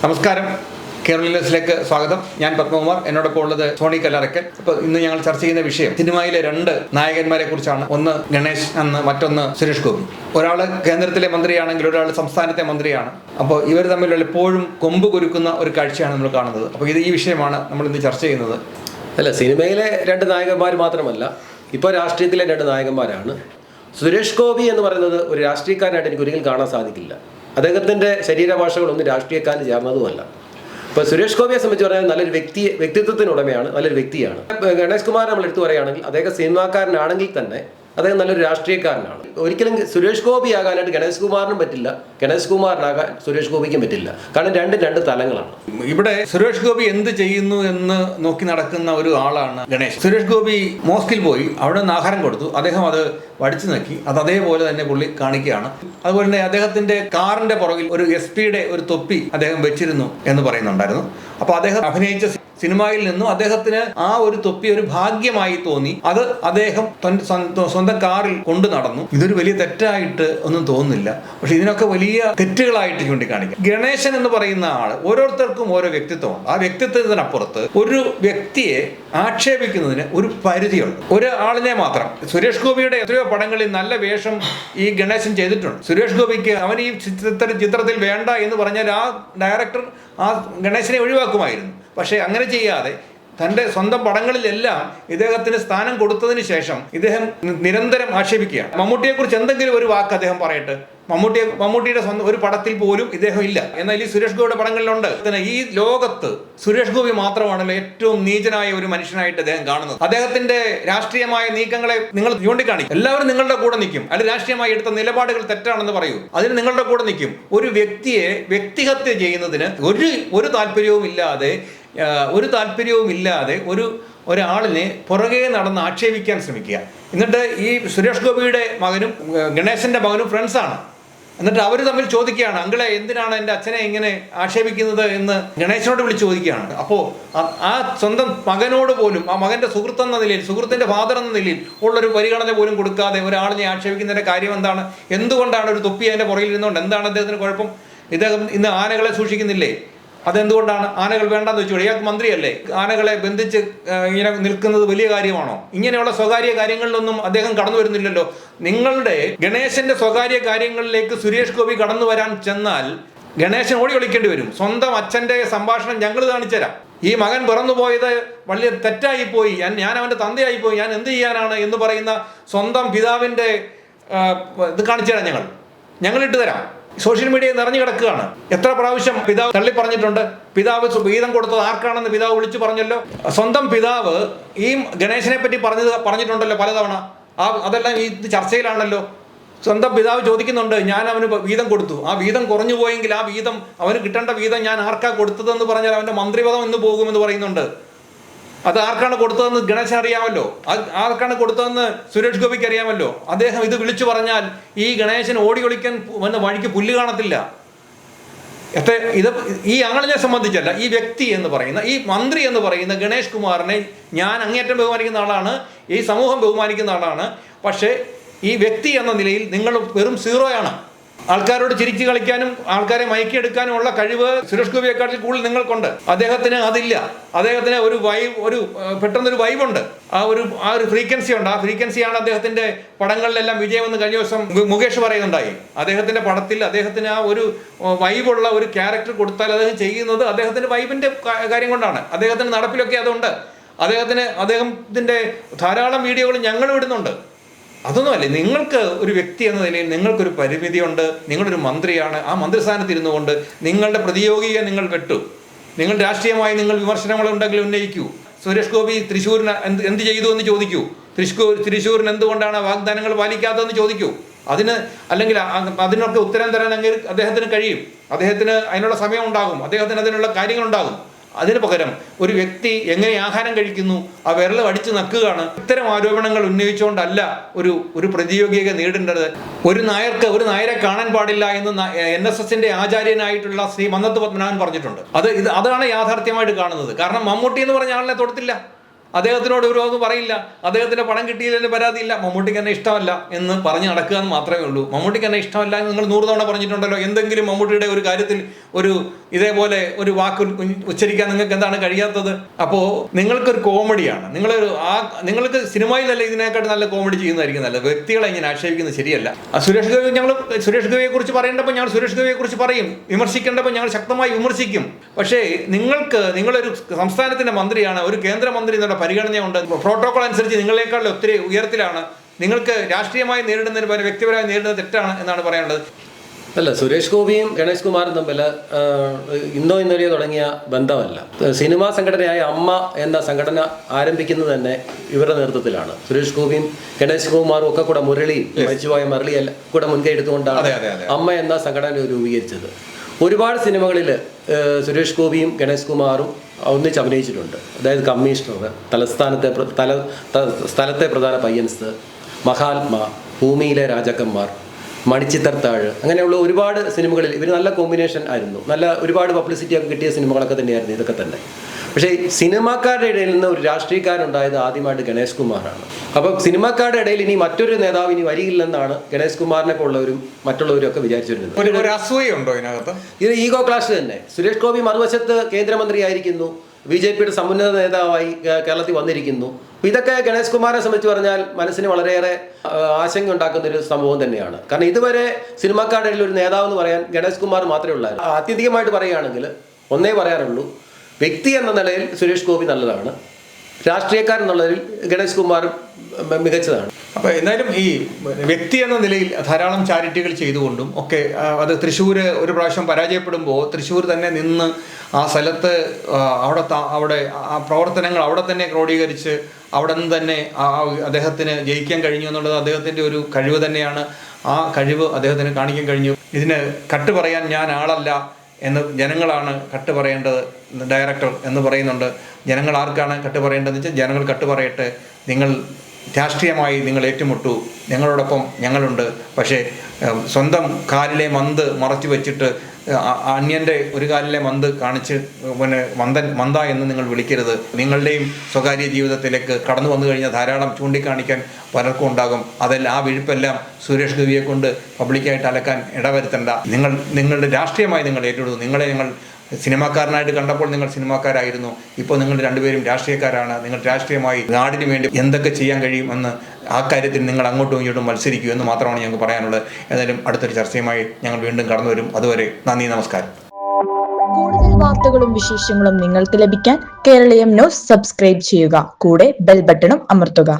നമസ്കാരം, കേരളീയസിലേക്ക് സ്വാഗതം. ഞാൻ പത്മകുമാർ. എന്നോടൊപ്പം ഉള്ളത് സോണി കല്ലറയ്ക്കൽ. അപ്പോൾ ഇന്ന് ഞങ്ങൾ ചർച്ച ചെയ്യുന്ന വിഷയം സിനിമയിലെ രണ്ട് നായകന്മാരെ കുറിച്ചാണ്. ഒന്ന് ഗണേഷ്, മറ്റൊന്ന് സുരേഷ് ഗോപി. ഒരാൾ കേന്ദ്രത്തിലെ മന്ത്രിയാണെങ്കിൽ ഒരാൾ സംസ്ഥാനത്തെ മന്ത്രിയാണ്. അപ്പോൾ ഇവർ തമ്മിലുള്ള എപ്പോഴും കൊമ്പ് കുരുക്കുന്ന ഒരു കാഴ്ചയാണ് നമ്മൾ കാണുന്നത്. അപ്പോൾ ഈ വിഷയമാണ് നമ്മൾ ഇന്ന് ചർച്ച ചെയ്യുന്നത്. അല്ല, സിനിമയിലെ രണ്ട് നായകന്മാർ മാത്രമല്ല, ഇപ്പോൾ രാഷ്ട്രീയത്തിലെ രണ്ട് നായകന്മാരാണ്. സുരേഷ് ഗോപി എന്ന് പറയുന്നത് ഒരു രാഷ്ട്രീയക്കാരനായിട്ട് എനിക്ക് ഒരിക്കലും കാണാൻ സാധിക്കില്ല. അദ്ദേഹത്തിൻ്റെ ശരീരഭാഷകളൊന്നും രാഷ്ട്രീയക്കാരന് ചേർന്നതുമല്ല. ഇപ്പോൾ സുരേഷ് ഗോപിയെ സംബന്ധിച്ച് പറഞ്ഞാൽ നല്ലൊരു വ്യക്തിത്വത്തിന് ഉടമയാണ്, നല്ലൊരു വ്യക്തിയാണ്. ഗണേഷ് കുമാർ നമ്മൾ എടുത്തു പറയുകയാണെങ്കിൽ അദ്ദേഹം സിനിമാക്കാരനാണെങ്കിൽ തന്നെ അദ്ദേഹം നല്ലൊരു രാഷ്ട്രീയക്കാരനാണ്. ഒരിക്കലും സുരേഷ് ഗോപി ആകാനായിട്ട് ഗണേഷ് കുമാറിനും പറ്റില്ല, ഗണേഷ് കുമാറിനാകാൻ സുരേഷ് ഗോപിക്കും പറ്റില്ല. കാരണം രണ്ട് തലങ്ങളാണ്. ഇവിടെ സുരേഷ് ഗോപി എന്ത് ചെയ്യുന്നു എന്ന് നോക്കി നടക്കുന്ന ഒരു ആളാണ് ഗണേഷ്. സുരേഷ് ഗോപി മോസ്കിൽ പോയി അവിടെ നിന്ന് ആഹാരം കൊടുത്തു. അദ്ദേഹം അത് വടിച്ചു നോക്കി, അത് അതേപോലെ തന്നെ പുള്ളി കാണിക്കുകയാണ്. അതുപോലെ തന്നെ അദ്ദേഹത്തിന്റെ കാറിന്റെ പുറകിൽ ഒരു SP-യുടെ ഒരു തൊപ്പി അദ്ദേഹം വെച്ചിരുന്നു എന്ന് പറയുന്നുണ്ടായിരുന്നു. അപ്പോൾ അദ്ദേഹം അഭിനയിച്ച സിനിമയിൽ നിന്നും അദ്ദേഹത്തിന് ആ ഒരു തൊപ്പി ഒരു ഭാഗ്യമായി തോന്നി. അത് അദ്ദേഹം സ്വന്തം കാറിൽ കൊണ്ടു നടന്നു. ഇതൊരു വലിയ തെറ്റായിട്ട് ഒന്നും തോന്നുന്നില്ല, പക്ഷെ ഇതിനൊക്കെ വലിയ തെറ്റുകളായിട്ട് ചൂണ്ടിക്കാണിക്കാം. ഗണേശൻ എന്ന് പറയുന്ന ആള് ഓരോരുത്തർക്കും ഓരോ വ്യക്തിത്വമുണ്ട്. ആ വ്യക്തിത്വത്തിനപ്പുറത്ത് ഒരു വ്യക്തിയെ ആക്ഷേപിക്കുന്നതിന് ഒരു പരിധിയുണ്ട്. ഒരാളിനെ മാത്രം. സുരേഷ് ഗോപിയുടെ എത്രയോ പടങ്ങളിൽ നല്ല വേഷം ഈ ഗണേശൻ ചെയ്തിട്ടുണ്ട്. സുരേഷ് ഗോപിക്ക് അവൻ ഈ ചിത്രത്തിൽ വേണ്ട എന്ന് പറഞ്ഞാൽ ആ ഡയറക്ടർ ആ ഗണേശനെ ഒഴിവാക്കുമായിരുന്നു. പക്ഷേ അങ്ങനെ ചെയ്യാതെ തൻ്റെ സ്വന്തം പടങ്ങളിലെല്ലാം ഇദ്ദേഹത്തിന് സ്ഥാനം കൊടുത്തതിന് ശേഷം ഇദ്ദേഹം നിരന്തരം ആക്ഷേപിക്കുകയാണ്. മമ്മൂട്ടിയെക്കുറിച്ച് എന്തെങ്കിലും ഒരു വാക്ക് അദ്ദേഹം പറയട്ടെ. മമ്മൂട്ടിയുടെ സ്വന്തം ഒരു പടത്തിൽ പോലും ഇദ്ദേഹം ഇല്ല. എന്നാൽ ഈ സുരേഷ് ഗോപിയുടെ പടങ്ങളിലുണ്ട്. ഈ ലോകത്ത് സുരേഷ് ഗോപി മാത്രമാണല്ലോ ഏറ്റവും നീചനായ ഒരു മനുഷ്യനായിട്ട് അദ്ദേഹം കാണുന്നത്. അദ്ദേഹത്തിന്റെ രാഷ്ട്രീയമായ നീക്കങ്ങളെ നിങ്ങൾ ചൂണ്ടിക്കാണിക്കും. എല്ലാവരും നിങ്ങളുടെ കൂടെ നിൽക്കും. അല്ലെങ്കിൽ രാഷ്ട്രീയമായി എടുത്ത നിലപാടുകൾ തെറ്റാണെന്ന് പറയൂ, അതിന് നിങ്ങളുടെ കൂടെ നിൽക്കും. ഒരു വ്യക്തിയെ വ്യക്തിഹത്യ ചെയ്യുന്നതിന് ഒരു താല്പര്യവും ഇല്ലാതെ ഒരാളിനെ പുറകെ നടന്ന് ആക്ഷേപിക്കാൻ ശ്രമിക്കുക. എന്നിട്ട് ഈ സുരേഷ് ഗോപിയുടെ മകനും ഗണേശന്റെ മകനും ഫ്രണ്ട്സാണ്. എന്നിട്ട് അവർ തമ്മിൽ ചോദിക്കുകയാണ്, അങ്കിളെ എന്തിനാണ് എൻ്റെ അച്ഛനെ ഇങ്ങനെ ആക്ഷേപിക്കുന്നത് എന്ന് ഗണേശനോട് വിളിച്ച് ചോദിക്കുകയാണ്. അപ്പോൾ ആ സ്വന്തം മകനോട് പോലും, ആ മകൻ്റെ സുഹൃത്തെന്ന നിലയിൽ, സുഹൃത്തിൻ്റെ ഫാദർ എന്ന നിലയിൽ ഉള്ളൊരു പരിഗണന പോലും കൊടുക്കാതെ ഒരാളിനെ ആക്ഷേപിക്കുന്നതിൻ്റെ കാര്യം എന്താണ്? എന്തുകൊണ്ടാണ് ഒരു തൊപ്പി അതിൻ്റെ പുറകിൽ ഇരുന്നുകൊണ്ട് എന്താണ് അദ്ദേഹത്തിന് കുഴപ്പം? ഇദ്ദേഹം ഇന്ന് ആനകളെ സൂക്ഷിക്കുന്നില്ലേ? അതെന്തുകൊണ്ടാണ്? ആനകൾ വേണ്ടെന്ന് വെച്ചു. ഇയാൾക്ക് മന്ത്രിയല്ലേ? ആനകളെ ബന്ധിച്ച് ഇങ്ങനെ നിൽക്കുന്നത് വലിയ കാര്യമാണോ? ഇങ്ങനെയുള്ള സ്വകാര്യ കാര്യങ്ങളിലൊന്നും അദ്ദേഹം കടന്നു വരുന്നില്ലല്ലോ. നിങ്ങളുടെ ഗണേശന്റെ സ്വകാര്യ കാര്യങ്ങളിലേക്ക് സുരേഷ് ഗോപി കടന്നു വരാൻ ചെന്നാൽ ഗണേശൻ ഓടി ഒളിക്കേണ്ടി വരും. സ്വന്തം അച്ഛൻ്റെ സംഭാഷണം ഞങ്ങൾ കാണിച്ചു തരാം. ഈ മകൻ പിറന്നുപോയത് വലിയ തെറ്റായിപ്പോയി, ഞാൻ അവൻ്റെ തന്തയായിപ്പോയി, ഞാൻ എന്ത് ചെയ്യാനാണ് എന്ന് പറയുന്ന സ്വന്തം പിതാവിൻ്റെ ഇത് കാണിച്ചു തരാം. ഞങ്ങൾ ഇട്ട് തരാം. സോഷ്യൽ മീഡിയ നിറഞ്ഞു കിടക്കുകയാണ്. എത്ര പ്രാവശ്യം പിതാവ് തള്ളി പറഞ്ഞിട്ടുണ്ട്. പിതാവ് വീതം കൊടുത്തത് ആർക്കാണെന്ന് പിതാവ് വിളിച്ചു പറഞ്ഞല്ലോ. സ്വന്തം പിതാവ് ഈ ഗണേശനെ പറ്റി പറഞ്ഞിട്ടുണ്ടല്ലോ പലതവണ. അതെല്ലാം ഈ ചർച്ചയിലാണല്ലോ. സ്വന്തം പിതാവ് ചോദിക്കുന്നുണ്ട്, ഞാൻ അവന് വീതം കൊടുത്തു, ആ വീതം കുറഞ്ഞു പോയെങ്കിൽ ആ വീതം അവന് കിട്ടേണ്ട വീതം ഞാൻ ആർക്കാ കൊടുത്തതെന്ന് പറഞ്ഞാൽ അവൻ്റെ മന്ത്രിപദം എന്ന് പോകുമെന്ന് പറയുന്നുണ്ട്. അത് ആർക്കാണ് കൊടുത്തതെന്ന് ഗണേശൻ അറിയാമല്ലോ. ആർക്കാണ് കൊടുത്തതെന്ന് സുരേഷ് ഗോപിക്ക് അറിയാമല്ലോ. അദ്ദേഹം ഇത് വിളിച്ചു പറഞ്ഞാൽ ഈ ഗണേശൻ ഓടി ഒളിക്കാൻ വന്ന വഴിക്ക് പുല്ല് കാണത്തില്ല. ഈ ആളിനെ സംബന്ധിച്ചല്ല, ഈ വ്യക്തി എന്ന് പറയുന്ന, ഈ മന്ത്രി എന്ന് പറയുന്ന ഗണേഷ് കുമാറിനെ ഞാൻ അങ്ങേറ്റം ബഹുമാനിക്കുന്ന ആളാണ്, ഈ സമൂഹം ബഹുമാനിക്കുന്ന ആളാണ്. പക്ഷേ ഈ വ്യക്തി എന്ന നിലയിൽ നിങ്ങൾ വെറും സീറോയാണ്. ആൾക്കാരോട് ചിരിച്ചു കളിക്കാനും ആൾക്കാരെ മയക്കിയെടുക്കാനും ഉള്ള കഴിവ് സുരേഷ് ഗോപിയെക്കാട്ടിൽ കൂടുതൽ നിങ്ങൾക്കുണ്ട്. അദ്ദേഹത്തിന് അതില്ല. അദ്ദേഹത്തിന് പെട്ടെന്നൊരു വൈബുണ്ട്, ആ ഒരു ഫ്രീക്വൻസി ഉണ്ട്. ആ ഫ്രീക്വൻസിയാണ് അദ്ദേഹത്തിന്റെ പടങ്ങളിലെല്ലാം വിജയമെന്ന് കഴിഞ്ഞ ദിവസം മുകേഷ് പറയുന്നുണ്ടായി. അദ്ദേഹത്തിന്റെ പടത്തിൽ അദ്ദേഹത്തിന് ആ ഒരു വൈബുള്ള ഒരു ക്യാരക്ടർ കൊടുത്താൽ അദ്ദേഹം ചെയ്യുന്നത് അദ്ദേഹത്തിന്റെ വൈബിന്റെ കാര്യം കൊണ്ടാണ്. അദ്ദേഹത്തിന്റെ നടപ്പിലൊക്കെ അതുണ്ട്. അദ്ദേഹത്തിന്റെ ധാരാളം വീഡിയോകൾ ഞങ്ങൾ വിടുന്നുണ്ട്. അതൊന്നുമല്ലേ, നിങ്ങൾക്ക് ഒരു വ്യക്തി എന്ന നിലയിൽ നിങ്ങൾക്കൊരു പരിമിതിയുണ്ട്. നിങ്ങളൊരു മന്ത്രിയാണ്. ആ മന്ത്രിസ്ഥാനത്ത് ഇരുന്നു കൊണ്ട് നിങ്ങളുടെ പ്രതിയോഗിയെ നിങ്ങൾ വെട്ടു. നിങ്ങൾ രാഷ്ട്രീയമായി നിങ്ങൾ വിമർശനങ്ങളുണ്ടെങ്കിൽ ഉന്നയിക്കൂ. സുരേഷ് ഗോപി തൃശ്ശൂരിന് എന്ത് ചെയ്തു എന്ന് ചോദിക്കൂ. തൃശ്ശൂരിന് എന്തുകൊണ്ടാണ് വാഗ്ദാനങ്ങൾ പാലിക്കാത്തതെന്ന് ചോദിക്കൂ. അല്ലെങ്കിൽ അതിനൊക്കെ ഉത്തരം തരാൻ അദ്ദേഹത്തിന് കഴിയും. അദ്ദേഹത്തിന് അതിനുള്ള സമയം ഉണ്ടാകും. അദ്ദേഹത്തിന് അതിനുള്ള കാര്യങ്ങളുണ്ടാകും. അതിന് പകരം ഒരു വ്യക്തി എങ്ങനെ ആഹാരം കഴിക്കുന്നു, ആ വിരൽ അടിച്ചു നക്കുകയാണ്. ഇത്തരം ആരോപണങ്ങൾ ഉന്നയിച്ചുകൊണ്ടല്ല ഒരു പ്രതിയോഗിയെ നേടേണ്ടത്. ഒരു നായരെ കാണാൻ പാടില്ല എന്ന് NSSന്റെ ആചാര്യനായിട്ടുള്ള ശ്രീ മന്നത്ത് പത്മനാഭൻ പറഞ്ഞിട്ടുണ്ട്. അതാണ് യാഥാർത്ഥ്യമായിട്ട് കാണുന്നത്. കാരണം മമ്മൂട്ടി എന്ന് പറഞ്ഞ ആളിനെ തൊടത്തില്ല. അദ്ദേഹത്തിനോട് ഒരു ഒന്നും പറയില്ല, അദ്ദേഹത്തിന്റെ പണം കിട്ടിയില്ലെന്ന് പരാതിയില്ല, മമ്മൂട്ടിക്ക് എന്നെ ഇഷ്ടമല്ല എന്ന് പറഞ്ഞ് നടക്കുക എന്ന് മാത്രമേ ഉള്ളൂ. മമ്മൂട്ടിക്ക് എന്നെ ഇഷ്ടമല്ല എന്ന് നിങ്ങൾ 100 തവണ പറഞ്ഞിട്ടുണ്ടല്ലോ. എന്തെങ്കിലും മമ്മൂട്ടിയുടെ ഒരു കാര്യത്തിൽ ഒരു ഇതേപോലെ ഒരു വാക്ക് ഉച്ചരിക്കാൻ നിങ്ങൾക്ക് എന്താണ് കഴിയാത്തത്? അപ്പോൾ നിങ്ങൾക്കൊരു കോമഡിയാണ്, നിങ്ങൾക്ക് സിനിമയിലല്ല ഇതിനേക്കാട്ട് നല്ല കോമഡി ചെയ്യുന്നതായിരിക്കും നല്ലത്. വ്യക്തികളെ ഇങ്ങനെ ആക്ഷേപിക്കുന്നത് ശരിയല്ല. സുരേഷ് ഗോപിയെ കുറിച്ച് പറയേണ്ടപ്പോൾ ഞങ്ങൾ സുരേഷ് ഗോപിയെ കുറിച്ച് പറയും, വിമർശിക്കേണ്ടപ്പോൾ ഞങ്ങൾ ശക്തമായി വിമർശിക്കും. പക്ഷേ നിങ്ങളൊരു സംസ്ഥാനത്തിന്റെ മന്ത്രിയാണ്, ഒരു കേന്ദ്രമന്ത്രി എന്നുള്ള പരിഗണനയുണ്ട്. പ്രോട്ടോകോൾ അനുസരിച്ച് നിങ്ങളെക്കാളും ഒത്തിരി ഉയരത്തിലാണ്. നിങ്ങൾക്ക് രാഷ്ട്രീയമായി നേരിടുന്നതിന് പകരം വ്യക്തിപരമായി നേരിടുന്നത് തെറ്റാണ് എന്നാണ് പറയാനുള്ളത്. അല്ല, സുരേഷ് ഗോപിയും ഗണേഷ് കുമാറും തമ്മിൽ ഇന്നലെയോ തുടങ്ങിയ ബന്ധമല്ല. സിനിമാ സംഘടനയായ അമ്മ എന്ന സംഘടന ആരംഭിക്കുന്നത് തന്നെ ഇവരുടെ നേതൃത്വത്തിലാണ്. സുരേഷ് ഗോപിയും ഗണേഷ് കുമാറും ഒക്കെ കൂടെ മരിച്ചുപോയ മുരളി കൂടെ മുൻകൈ എടുത്തുകൊണ്ടാണ് അമ്മ എന്ന സംഘടന രൂപീകരിച്ചത്. ഒരുപാട് സിനിമകളിൽ സുരേഷ് ഗോപിയും ഗണേഷ് കുമാറും ഒന്നിച്ച് അഭിനയിച്ചിട്ടുണ്ട്. അതായത് കമ്മീഷണർ, സ്ഥലത്തെ പ്രധാന പയ്യൻസ്, മഹാത്മാ, ഭൂമിയിലെ രാജാക്കന്മാർ, മണിച്ചിത്രത്താഴ്, അങ്ങനെയുള്ള ഒരുപാട് സിനിമകളിൽ ഇവർ നല്ല കോമ്പിനേഷൻ ആയിരുന്നു. ഒരുപാട് പബ്ലിസിറ്റി ഒക്കെ കിട്ടിയ സിനിമകളൊക്കെ തന്നെയായിരുന്നു ഇതൊക്കെ തന്നെ. പക്ഷേ സിനിമാക്കാരുടെ ഇടയിൽ നിന്ന് ഒരു രാഷ്ട്രീയക്കാരുണ്ടായത് ആദ്യമായിട്ട് ഗണേഷ് കുമാറാണ്. അപ്പം സിനിമാക്കാരുടെ ഇടയിൽ ഇനി മറ്റൊരു നേതാവ് ഇനി വരികില്ലെന്നാണ് ഗണേഷ് കുമാറിനെ പോലുള്ളവരും മറ്റുള്ളവരും ഒക്കെ വിചാരിച്ചിരുന്നത്. ഒരു അസൂയുണ്ടോ ഇതിനകത്ത്? ഇത് ഈഗോ ക്ലാഷ് തന്നെ. സുരേഷ് ഗോപി മറുവശത്ത് കേന്ദ്രമന്ത്രിയായിരിക്കുന്നു, BJPയുടെ സമുന്നത നേതാവായി കേരളത്തിൽ വന്നിരിക്കുന്നു. ഇതൊക്കെ ഗണേഷ് കുമാറിനെ സംബന്ധിച്ച് പറഞ്ഞാൽ മനസ്സിന് വളരെയേറെ ആശങ്ക ഉണ്ടാക്കുന്ന ഒരു സംഭവം തന്നെയാണ്. കാരണം ഇതുവരെ സിനിമാക്കാരുടെ ഇടയിൽ ഒരു നേതാവ് എന്ന് പറയാൻ ഗണേഷ് കുമാർ മാത്രമേ ഉള്ളായിരുന്നു. ആത്യന്തികമായിട്ട് പറയുകയാണെങ്കിൽ ഒന്നേ പറയാറുള്ളൂ, വ്യക്തി എന്ന നിലയിൽ സുരേഷ് ഗോപി നല്ലതാണ്, രാഷ്ട്രീയക്കാരെന്നുള്ളതിൽ ഗണേഷ് കുമാർ മികച്ചതാണ്. അപ്പോൾ എന്തായാലും ഈ വ്യക്തി എന്ന നിലയിൽ ധാരാളം ചാരിറ്റികൾ ചെയ്തുകൊണ്ടും ഒക്കെ അത് തൃശ്ശൂർ ഒരു പ്രാവശ്യം പരാജയപ്പെടുമ്പോൾ തൃശ്ശൂർ തന്നെ നിന്ന് ആ സ്ഥലത്ത് അവിടെ ആ പ്രവർത്തനങ്ങൾ അവിടെ തന്നെ ക്രോഡീകരിച്ച് അവിടെ നിന്ന് തന്നെ അദ്ദേഹത്തിന് ജയിക്കാൻ കഴിഞ്ഞു എന്നുള്ളത് അദ്ദേഹത്തിൻ്റെ ഒരു കഴിവ് തന്നെയാണ്. ആ കഴിവ് അദ്ദേഹത്തിന് കാണിക്കാൻ കഴിഞ്ഞു. ഇതിന് കട്ട് പറയാൻ ഞാൻ ആളല്ല എന്ന് ജനങ്ങളാണ് കട്ട് പറയേണ്ടത്, ഡയറക്ടർ എന്ന് പറയുന്നുണ്ട്. ജനങ്ങൾ ആർക്കാണ് കട്ട് പറയേണ്ടതെന്ന് വെച്ചാൽ ജനങ്ങൾ കട്ട് പറയട്ടെ. നിങ്ങൾ രാഷ്ട്രീയമായി നിങ്ങൾ ഏറ്റുമുട്ടു, ഞങ്ങളോടൊപ്പം ഞങ്ങളുണ്ട്. പക്ഷേ സ്വന്തം കാലിലെ മന്ത് മറച്ചു വെച്ചിട്ട് അന്യൻ്റെ ഒരു കാലിലെ മന്ത് കാണിച്ച് മന്ദ എന്ന് നിങ്ങൾ വിളിക്കരുത്. നിങ്ങളുടെയും സ്വകാര്യ ജീവിതത്തിലേക്ക് കടന്നു വന്നു കഴിഞ്ഞാൽ ധാരാളം ചൂണ്ടിക്കാണിക്കാൻ പലർക്കും ഉണ്ടാകും. ആ വിഴുപ്പെല്ലാം സുരേഷ് ഗോപിയെ കൊണ്ട് പബ്ലിക്കായിട്ട് അലക്കാൻ ഇടവരുത്തണ്ട. നിങ്ങളുടെ രാഷ്ട്രീയമായി നിങ്ങൾ ഏറ്റെടുത്തു. നിങ്ങളെ ഞങ്ങൾ സിനിമാക്കാരനായിട്ട് കണ്ടപ്പോൾ നിങ്ങൾ സിനിമാക്കാരായിരുന്നു, ഇപ്പോൾ നിങ്ങൾ രണ്ടുപേരും രാഷ്ട്രീയക്കാരാണ്. നിങ്ങൾ രാഷ്ട്രീയമായി നാടിന് വേണ്ടി എന്തൊക്കെ ചെയ്യാൻ കഴിയുമെന്ന് ആ കാര്യത്തിൽ നിങ്ങൾ അങ്ങോട്ടും ഇങ്ങോട്ടും മത്സരിക്കൂ എന്ന് മാത്രമാണ് ഞങ്ങൾക്ക് പറയാനുള്ളത്. ഏതായാലും അടുത്തൊരു ചർച്ചയുമായി ഞങ്ങൾ വീണ്ടും കടന്നു വരും. അതുവരെ നന്ദി, നമസ്കാരം. കൂടുതൽ വാർത്തകളും വിശേഷങ്ങളും നിങ്ങൾക്ക് ലഭിക്കാൻ കേരളീയം ന്യൂസ് സബ്സ്ക്രൈബ് ചെയ്യുക. കൂടെ ബെൽ ബട്ടണും അമർത്തുക.